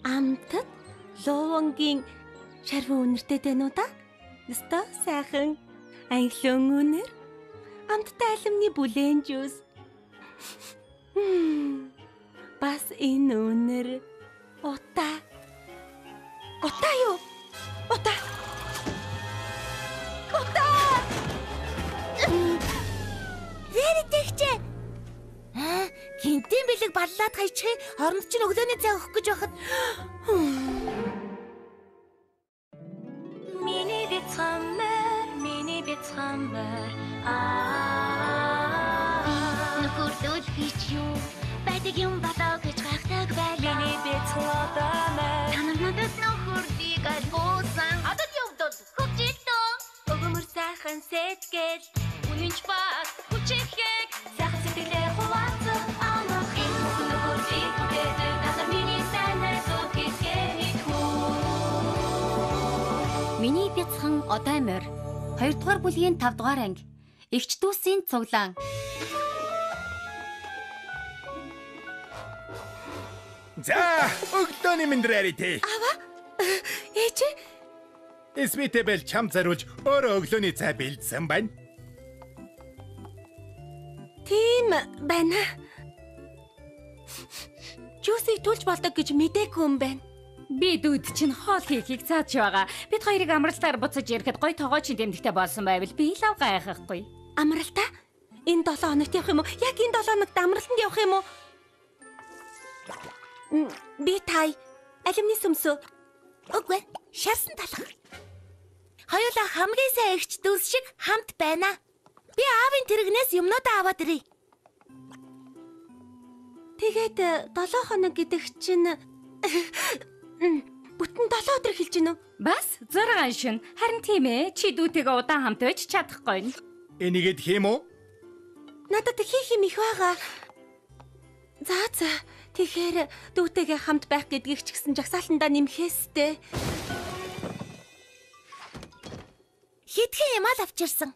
Амтд луунгийн шарвын үнэртэй байна уу да? Өстой сайхан ангилан үнэр. Амттай алимны бүлээн жуус. Бас энэ үнэр утаа. Утаа юу? Утаа. Утаа. Веритэгчээ. Гинтийн бэлэг баллаад хайчихын оронд чинь өглөөний цай өгөх гэж байхад. Миний бицхаммер нөхөрлөл бич юу байдаг юм болоо гэж гайхдаг байлаа. Миний бицхаммер танамнадад нөхөрлийг альбуусан адад явдал хөвжилтөө өгөмөр сайхан сэтгэл үнэнч бас хүчихэд сайхан сэтгэлээ хуваацах амрах юм нөхөрлийг гэдэг надад миний сайнаас өгөхээ Миний бяцхан одоо морь 2 дугаар бүлгийн 5 дугаар анги Эгч дүүсийн цуглаан. За, өглөөний мэндээр тий. Ава. Ээж. Эсвитэбэл чам заруулж өөрөө өглөөний цай бэлдсэн байна. Тийм байна. Жусийг түлж болдог гэж мэдээгүй юм байна. Би дүүд чинь хоол хийхийг цааж байгаа. Бид хоёрыг амралтаар буцаж ирэхэд гоё тоогоочин дэмдэгтэй болсон байвал би лав гайхахгүй. Амралтаа? Энэ 7 хоногт явах юм уу? Яг энэ 7 хоногт амралтанд явах юм уу? Би тай. Алимны сүмсөө. Үгүй, шарсан талах. Хоёулаа хамгийн сайн эгч дүүс шиг хамт байна. Би аавын тэрэгнээс юмнуудаа аваад ирье. Тэгээд 7 хоног гэдэг чинь бүтэн 7 өдөр хэлж гинөө. Бас 6 шин. Харин тийм ээ. Чи дүүтэйгээ удаан хамт байж чадахгүй нь. Энийгэд хийм үү? Надад хийх юм их байгаа. За. Тэгэхээр дүүтэйгээ хамт байх гэдгийг ч гэсэн жагсаалтандаа нэмэхээстэй. Хитгэн юм ал авчирсан.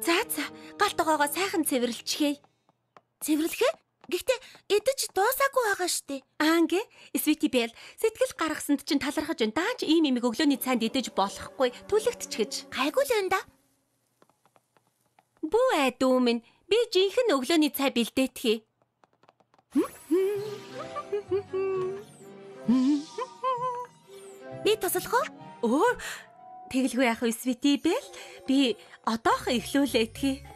За. Галт тоогоогоо сайхан цэвэрлчихье. Цэвэрлэхэ? Гэхдээ эдэж дуусаагүй байгаа штэ. Анге, Свити Бэл сэтгэл гаргасанд чинь талархаж байна. Даанч ийм имийг өглөөний цайнд идэж болохгүй. Түлэгтчихэж. Гайгүй л энэ да. Бүү айдуу минь. Би жинхэнэ өглөөний цай бэлдээтгэе. Би туслах уу? Оо, тэгэлгүй яах вэ Свити Бэл? Би одоохон эхлүүлээтгэе.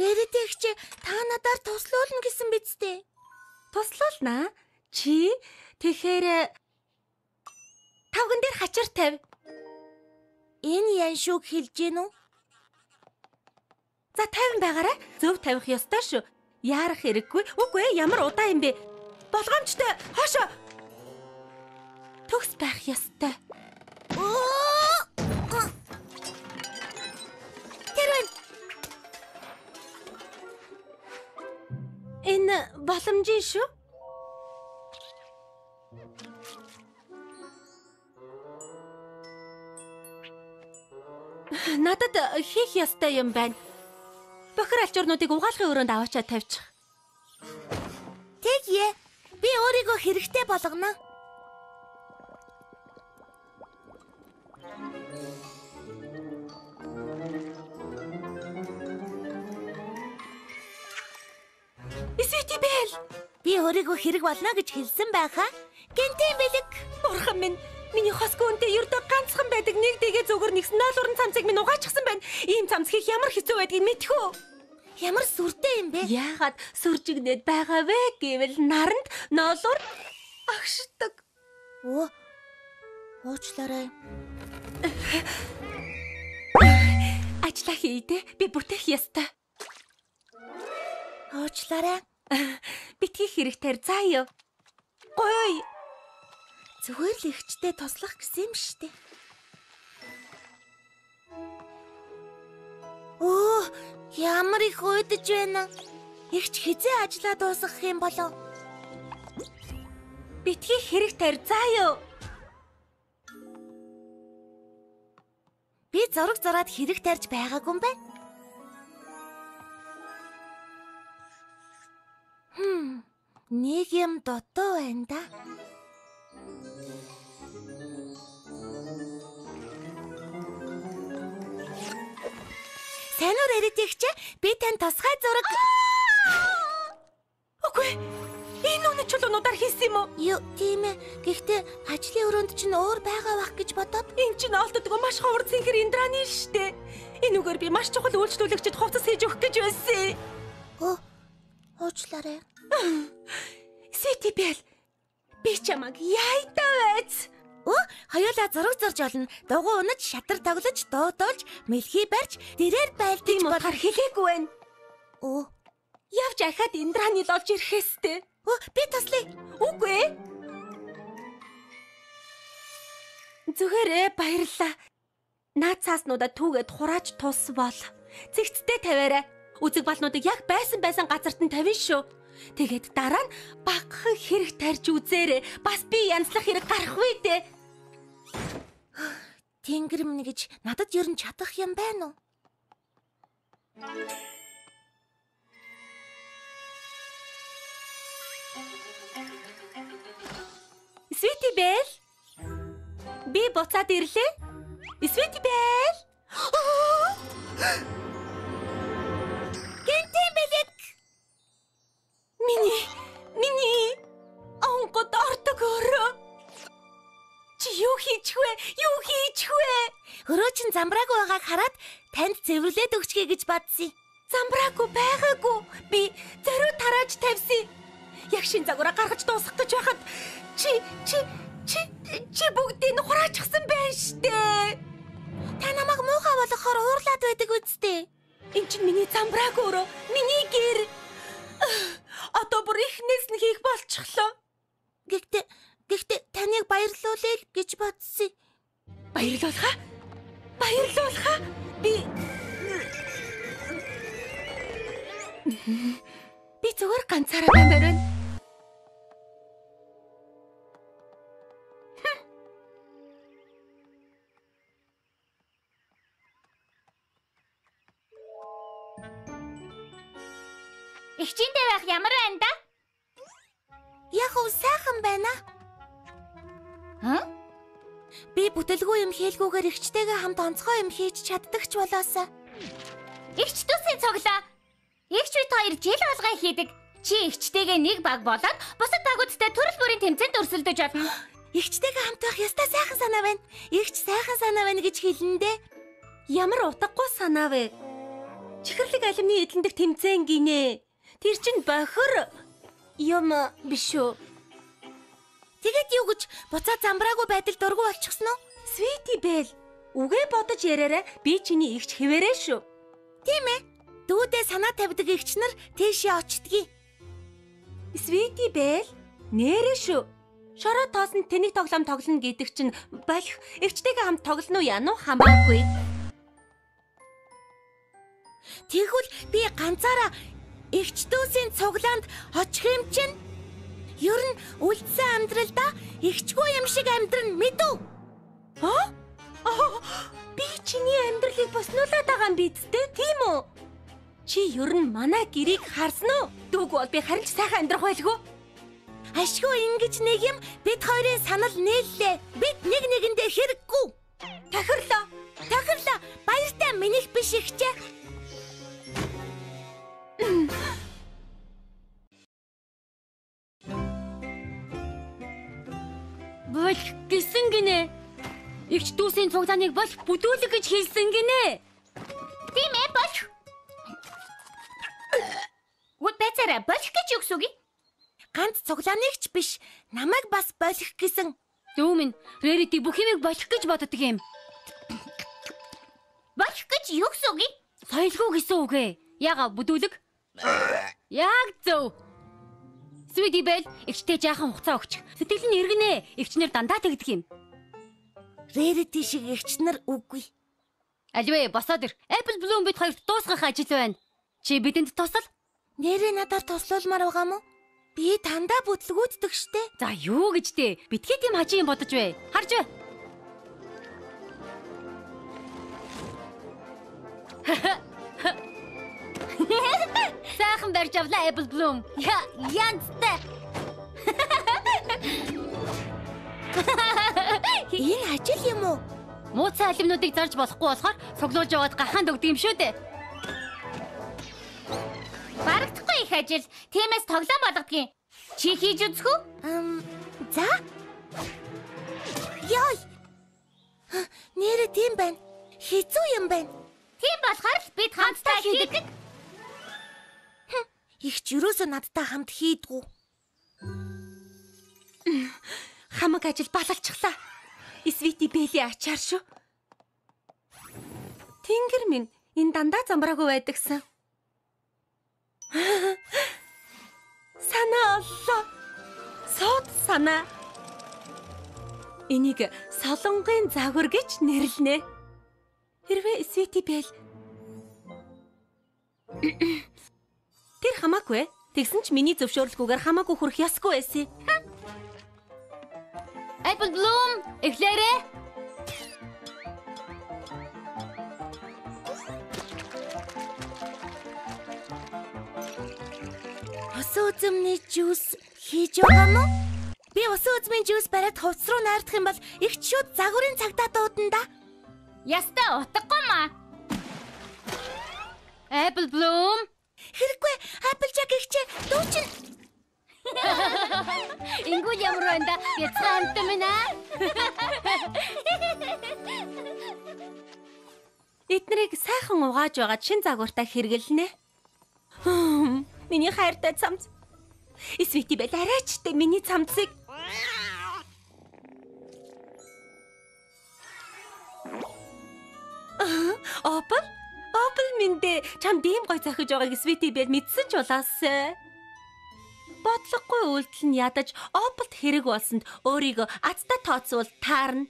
Рэрэтэгч та надаар туслуулна гэсэн биз дээ. Туслуулнаа. Чи тэгэхээр тавган дээр хачир тавь. Энэ яншууг хэлж гин үү? За 50 байгаарай. Зөв тавих ёстой шүү. Яарах хэрэггүй. Үгүй ээ, ямар удаа юм бэ? Болгоомжтой. Хоошо. Төгс байх ёстой. Энэ боломжтой шүү. Надад хийх ёстой юм байна. Бохир алчуурнуудыг угаалгын өрөөнд аваачаад тавьчих. Тэгье. Би өөрийгөө хэрэгтэй болгоно. Свити Бэл. Би өөрийгөө хэрэг болно гэж хэлсэн байхаа. Гинтийн бэлэг. Бурхан минь. Миний хосгүй үнтэй ердөө ганцхан байдаг нэг дэгээ зүгээр нэгсэн 0 уран цамцыг минь угаачихсан байна. Ийм цамц хийх ямар хэцүү байдгийг мэдхүү. Ямар сүртэй юм бэ? Яагаад сүржигнээд байгаа вэ гэвэл наранд ноолуур агшдаг. Уучлаарай. Ажлаа хийдэ. Би бүтээх ёстой. Уучлаарай. Битгий хэрэгтэй заа юу. Гой. Зүгээр л ихчтэй туслах гэсэн юм штэ. Ямар их уйдаж байна. Ихч хизээ ажлаа дуусгах юм болов? Битгий хэрэг тарь заа юу. Би зураг зураад хэрэг тарьж байгаагүй юм байна. Нэг юм дутуу байна да. Сайн уу Рэритигч? Би тань тусгай зураг. Үгүй. Энэ үнэ чулуунуудаар хийсэн юм уу? Юу, тийм ээ. Гэхдээ ажлын өрөөнд чинь өөр байгаа бах гэж бодоод Энэ чинь олддоггүй маш ховор цэнхэр индраны штэ. Энүүгээр би маш чухал үйлчлүүлэгчд хувцас хийж өгөх гэж байсан. уучлаарай. Сити Бэл. Би чамаг яйдаа байц. Хоёулаа зураг зурж олно. Дугуй унаж, шатар тоглож, дуудуулж, мэлхий барьж, дэрээр байлдаж бодохоор хэлээгүй байна. Явж ахаад индраны л олж ирэхээстэй. Би туслая. Үгүй. Зүгээрээ баярлаа. Наад цааснуудаа түүгээд хурааж тусвал. Цэгцтэй тавиарай. Үзэг балнуудыг яг байсан газарт нь тавина шүү. Тэгээд дараа нь багахан хэрэг тарьж үзээрэй. Бас би янзлах хэрэг гарах вэ дээ. Тэнгэр минь гэж надад ер нь чадах юм байна уу? Sweetie Belle. Би буцаад ирлээ. Sweetie Belle. Гэнтэн бэлэг. Миний онгод ордог өрөө. Чи юу хийчих вэ? Өрөө чин замбраагүй байгааг хараад танд цэвэрлээд өгчгээ гэж бодсон. Замбраагүй байгаагүй. Би зориуд тарааж тавьсан. Яг шин загвараа гаргаж дуусгах гэж байхад чи бүгдийг нь хураачихсан байна штэ. Та намайг муухай болгохоор уурлаад байдаг үсттэй. Энд чинь миний замбраагүй өрөө. Миний гэр. Одоо бүр ихнээс нь хийх болчихлоо. Гэхдээ таныг баярлуулъя гэж бодсон. Баярлуулахаа? Би зүгээр ганцаараа баймаар байна. Игчинтэй байх ямар байна да? Яг уу сайхан байна. Би бүтэлгүй юм хийлгүүгээр игчтэйгээ хамт онцгой юм хийж чаддагч болоосаа. Игч төсөө цоглоо. Игч бит хоёр жил болгоо хийдэг. Чи игчтэйгээ нэг баг болоод бусад багуудтай төрөл бүрийн тэмцээнд өрсөлдөж болно. Игчтэйгээ хамт байх ястай сайхан санаа байна. Игч сайхан санаа байна гэж хэлэндээ. Ямар утгагүй санаа вэ? Чихэрлэг алимны эдлэндэх тэмцээн гинэ. Тэр чинь бохор юм биш үү? Тэгээд юу гэж буцаад замбраагүй байдал дургу болчихсон уу? Sweetie Belle, үгээ бодож яриараа би чиний игч хэвээрээ шүү. Тийм ээ. Дүүдээ санаа тавьдаг игч нар тийшээ очдгийг. Sweetie Belle, нэрээ шүү. Шороо тоосон тэнийг тоглоом тоглоно гэдэг чинь болох игчтэйгээ хамт тоглоно уу яа нь хамаагүй. Тэгвэл би ганцаараа игч дүүсийн цуглаанд очих юм чинь. Ер нь үлдсэн амьдралдаа игчгүй юм шиг амьдран мэдв. Би чиний амьдралыг боснуулаад байгаа юм бидтэй, тийм үү? Чи ер нь манай гэрийг харсан уу? Дүүг бол би харин ч сайхан амьдрах байлгүй. Ашгүй ингэж нэг юм бид хоёрын санал нийллээ. Бид нэг нэгэндээ хэрэггүй. Тохирлоо. Баяртай минийх биш игчээ. Болох гэсэн гинэ. Игч дүүсийн цуглааныг бол бүтүүлэг гэж хэлсэн гинэ. Тийм ээ болох. What better болох гэж юу гэсэн үг? Ганц цуглааныг ч биш, намайг бас болох гэсэн. Дүү минь, Rarity бүх юмыг болох гэж боддог юм. Болох гэж юу гэсэн үг? Соёлгүй гэсэн үг ээ. Яга бүтүүлэг? Яг зөв. Sweetie Belle, игчтэй жаахан хугацаа өгч. Сэтгэл нь эргэнэ. Игчнэр дандаа тэгдэг юм. Rarity шиг игч нар үгүй. Альвэ, босоод ир. Apple Bloom бид хоёрт дуусгах ажил байна. Чи бидэнд тусал? Нэрээ надаар туслуулмаар байгаа мó? Би дандаа бүтлгүүддэг штэ. За юу гэж дээ? Битгий тийм хажи юм бодож бай. Харж бай. Сайхан барьж авлаа Apple Bloom. Янзтай. Энэ ажил юм уу? Мууцсан алимнуудыг зарж болохгүй болохоор цуглуулж яваад гахаанд өгдөг юм шүү дээ. Барагдахгүй их ажил. Тиймээс тоглоом болгодгийн. Чи хийж үзэх үү? За. Яй. Нэрэ тийм байна. Хэцүү юм байна. Тийм болохоор л бид хамтдаа хийдэг. Их ч юусоо надтай хамт хийдгүү. Хамаг ажил балалчихлаа. Свити Белли ачаар шүү. Тэнгэр минь энэ дандаа замбраагүй байдагсан. Санаа оллоо. Сод санаа. Энийг солонгын загвар гэж нэрлэнэ. Хэрвээ Свити Белли тэр хамаагүй. Тэгсэн ч миний зөвшөөрлгүйгээр хамаагүй хүрэх ёсгүй байсан. Apple Bloom, эхлээрээ. Усан үзмний жуус хийж байгаа мó? Би усан үзмийн жуус бариад хувцс руу найрдах юм бол их шууд загварын цагдаа дуудана да. Ястаа утгагүй маа. Apple Bloom. Хэрэггүй. Applejack ихчээ дуучин. Ингүү ямар байна да? Яцгаан тэмнэ. Эднэрийг сайхан угааж байгаад шин загвартаа хэрэглэнэ. Миний хайртай цамц. Свити Белли арайчтай миний цамцыг. Опл минь чам дийм гой захиж байгааг Свити Белли мэдсэн ч улаасаа. Бодлогогүй үйлдэл нь ядаж Оплд хэрэг болсонд өөрийгөө азтай тооцвол таарна.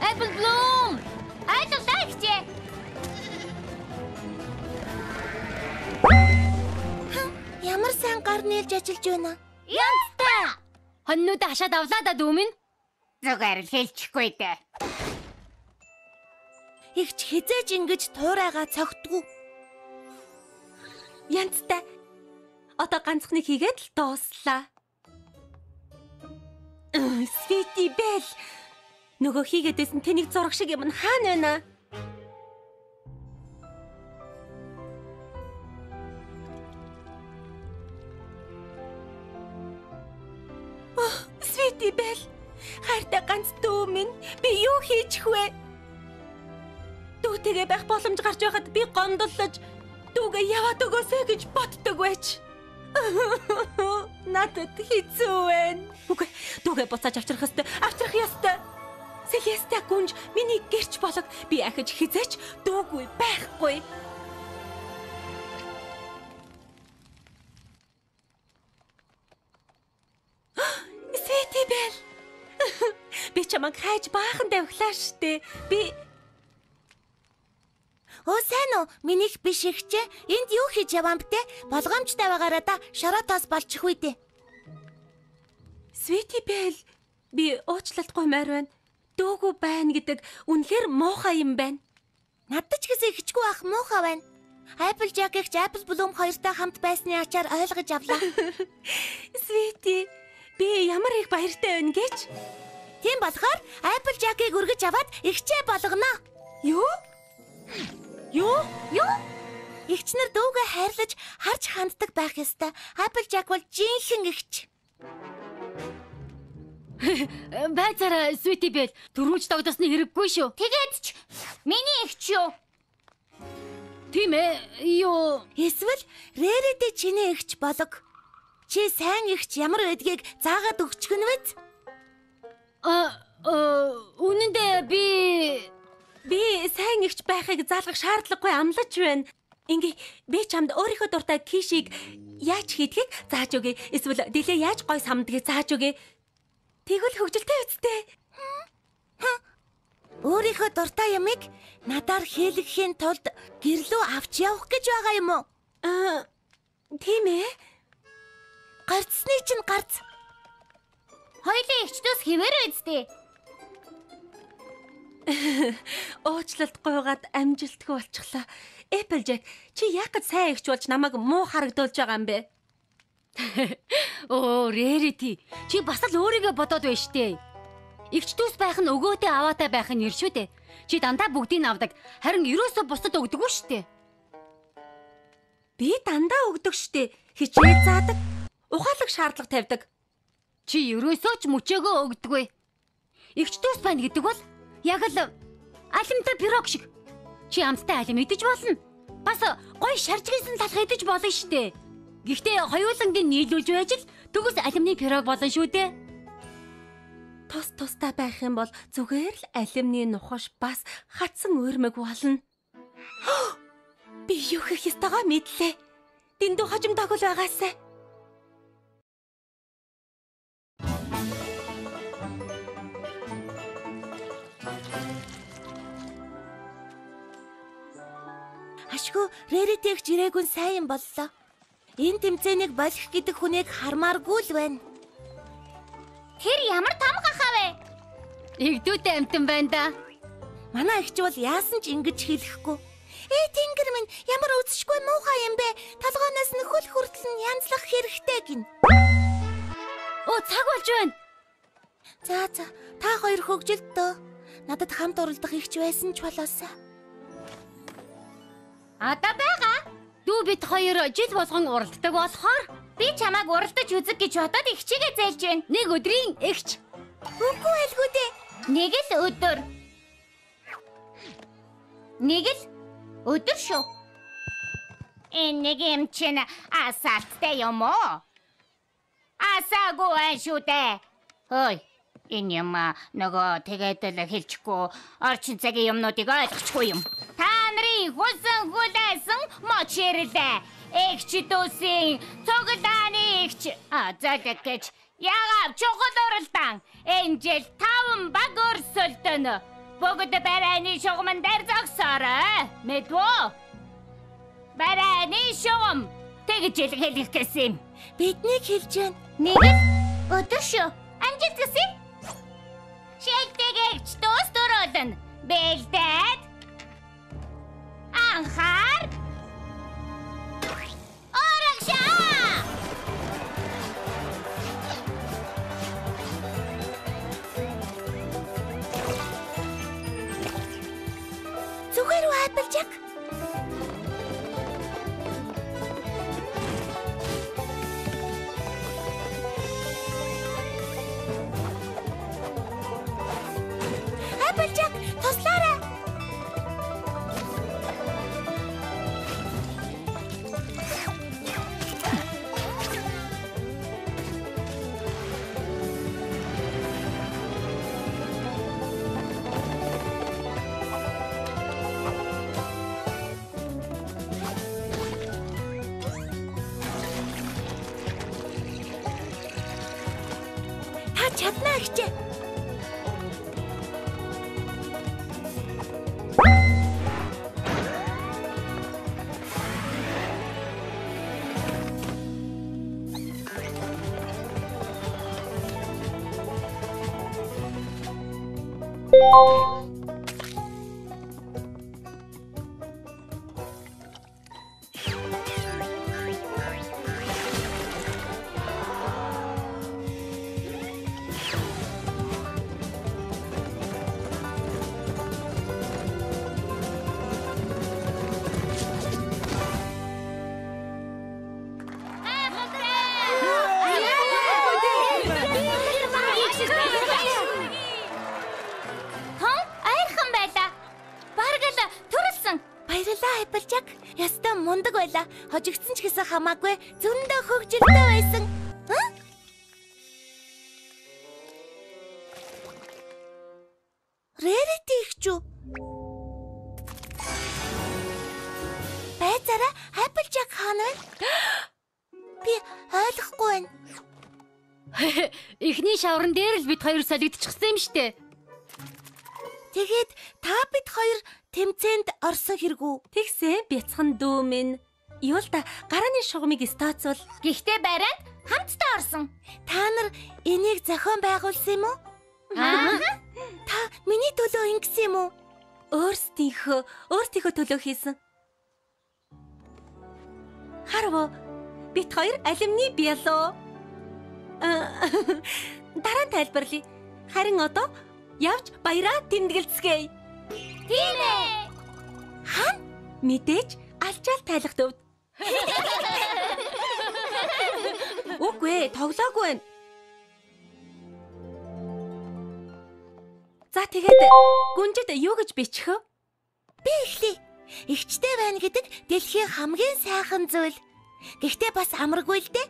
Apple Bloom. Ойлголаа ихчээ. Ямар сайн гар нээлж ажиллаж байна. Янзтай. Хоннуудаа хашаад авлаа да дүүмэн. Зүгээр л хэлчихгүй дээ. Игч хизээж ингэж туурайгаа цогтгоо. Янзтай. Одоо ганцхныг хийгээд л дууслаа. Свити Белли. Нөгөө хийгээдсэн тэнийг зураг шиг юм хаана байна? Свити Белли. Хайртай ганц дүү минь. Би юу хийчих вэ? Дүүтэйгээ байх боломж гарч байхад би гондоллож дүүгээ яваад өгөөсэй гэж боддог байж. Надад хэцүү байна. Үгүй, дүүгээ буцааж авчрах ёстой. Авчрах ёстой. Селеста гүнж миний гэрч болог би ахиж хизээч дүүгүй байхгүй. Свити Белли. Би чамайг хайж баахан давхлаа штэ. Би Оо сайн уу? Минийх биш ихчээ. Энд юу хийж яваан бтэ? Болгоомжтой байгаараа да шороотоос болчих үе дээ. Свити Белли, би уучлалтгүй маар байна. Дүүгүй байна гэдэг үнэхээр муухай юм байна. Надад ч гэсэн ихчгүй ах муухай байна. Applejack ихч Apple Bloom хоёртой хамт байсны ачаар ойлгож авлаа. Свити, би ямар их баяртай байна гэж. Тийм болохоор Applejack-ыг өргөж аваад ихчээ болгоно. Юу? Игчнэр дүүгээ хайрлаж харж ханддаг байх ёстой. Applejack бол жинхэнэ игч. Байцаараа Свити Белли дөрвөж догдосны хэрэггүй шүү. Тэгээд ч миний ихч юу? Тийм ээ. Юу? Эсвэл Рэрэтэ чиний игч болог. Чи сайн игч ямар байдгийг заагаад өгчих нь вэ? Үнэн дээр би сайн игч байхыг заалгах шаардлагагүй амлаж байна. Ингээ би чамд өөрийнхөө дуртай кишийг яаж хийдгийг зааж өгье. Эсвэл дэлээ яаж гой самдгийг зааж өгье. Тэгвэл хөвгөлтэй үсттэй. Өөрийнхөө дуртай ямыг надаар хийлгэхийн тулд гэрлөө авч явах гэж байгаа юм уу? Тийм ээ. Гарцсны чинь гарц. Хоёулын эгчдөөс хэвээр үздэй. Уучлалт гуйгаад амжилтгүй болчихлоо. Applejack, чи яг гэж сайн эгч болж намайг муу харагдуулж байгаа юм бэ? Оо, Rarity. Чи бас л өөрийгөө бодоод байна штэ. Игч дүүс байх нь өгөөтэй аваатай байх нь иршүү дээ. Чи дандаа бүгдийг авдаг. Харин ерөөсөө бусдад өгдөггүй штэ. Би дандаа өгдөг штэ. Хичээл заадаг. Ухаалаг шаардлага тавьдаг. Чи ерөөсөө ч мөчөөгөө өгдөггүй. Игч дүүс байна гэдэг бол яг л алимтай пирог шиг. Чи амттай алим идэж болно. Бас гоё шаржгийсэн талх идэж болно штэ. Гэхдээ хоёулангийн нийлүүлж байж л төгс алимны пирог болно шүү дээ. Тус тустай байх юм бол зүгээр л алимны нухаш бас хатсан уурмаг болно. Би юу хийх ёстойгоо мэдлээ. Дэндүү хожим дагуул байгаасай. Ашгүй Rarity-г ирээгүй сайн юм боллоо. Энэ тэмцээнийг болох гэдэг хүнийг хармааргүй л байна. Тэр ямар том гахаа вэ? Игдүүтэй амтан байна да. Манай эгч бол яасан ч ингэж хэлэхгүй. Тэнгэр минь ямар үзэшгүй муухай юм бэ? Толгооноос нь хөл хүртэл нь янзлах хэрэгтэй гин. Оо, цаг болж байна. За та хоёр хөгжилтөө. Надад хамт уралдах эгч байсан ч болоосаа. Одоо байгаа. Дүү бид хоёр жил болгон уралддаг болохоор Би чамайг уралдаж үзэг гэж бодоод эгчигээ зээлж байна. нэг өдрийн эгч. Үгүй байлгүй дээ. Нэг л өдөр. Нэг л өдөр шүү. Энэ нэг юм чинь асаалттай юм уу? Асаагүй байх шүү дээ. Хөөе. Энэ юм нөгөө тэгээд л хэлчихгүй орчин цагийн юмнуудыг ойлгохгүй юм. Та нарын хүсэн хүлээсэн мочирлээ. Эгч дүүсийн цуглааны эгч задаг гэж яагаад чухал уралдаан энэ жил 5 баг өрсөлдөнө. Бүгд барайны шугамн дээр зогсоорой. Мэдвөө? Барайны шугам тэгж хэлэх гэсэн юм. Биднийг хэлж байна. Нэг л өдөр шүү. Амжилт хүсье. Шилдэгч дуус дөрөлн. Бэлдээд. Анхаар. Орагшаа. Зүгээр үү Applejack? Applejack, туслаарай. Та чаднаа гэчээ. Баярлалаа Applejack. Ястаа мундаг байла. Хожигдсан ч гэсэн хамаагүй зөндөө хөгжилтэй байсан. Rarity ихчүү. Байцаараа Applejack хаана вэ? Би ойлгохгүй байна. Эхний шаврын дээр л бид хоёр солигдчихсан юм штэ. Тэгээд та бид хоёр тэмцээнд орсон хэрэгүү? Тэгсэн бяцхан дүү минь. Юу л да гарааны шугамыг стаацвал Гэхдээ бариад хамтдаа орсон. Та нар энийг зохион байгуулсан юм уу? Та миний төлөө ингэсэн юм уу? өөрсдийнхөө төлөө хийсэн. Харав бид хоёр алимны бялуу. Дараа нь тайлбарлая. Харин одоо явж баяраа тэмдэглэцгээе. Тийм ээ. Мэдээж алчаал тайлах төвд. Үгүй тоглоогүй байна. За тэгээд гүнжид юу гэж бичих вэ? Би эхлэе. Игчтэй байна гэдэг дэлхийн хамгийн сайхан зүйл. Гэхдээ бас амаргүй л дээ.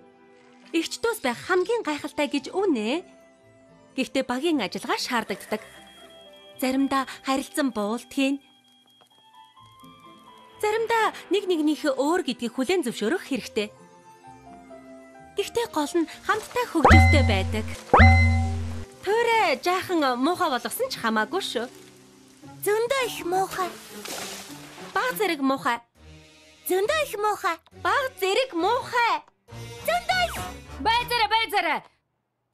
Игчдүүс байх хамгийн гайхалтай гэж үнэ. Гэхдээ багийн ажиллагаа шаардлагадаг. Заримдаа харилцан буултгийн. Заримдаа нэг нэгнийхээ өөр гэдгийг хүлээн зөвшөөрөх хэрэгтэй. Гэхдээ гол нь хамттай хөгжилтэй байдаг. Төрөө жаахан муухай болгосон ч хамаагүй шүү. Зөндөө их муухай. Баг зэрэг муухай. Зөндөө их муухай. Баг зэрэг муухай. Байзараа.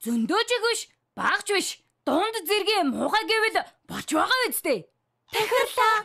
Зөндөөж биш, багч биш. Дунд зэргийн муухай гэвэл болж байгаа үстэй. Тахирлаа.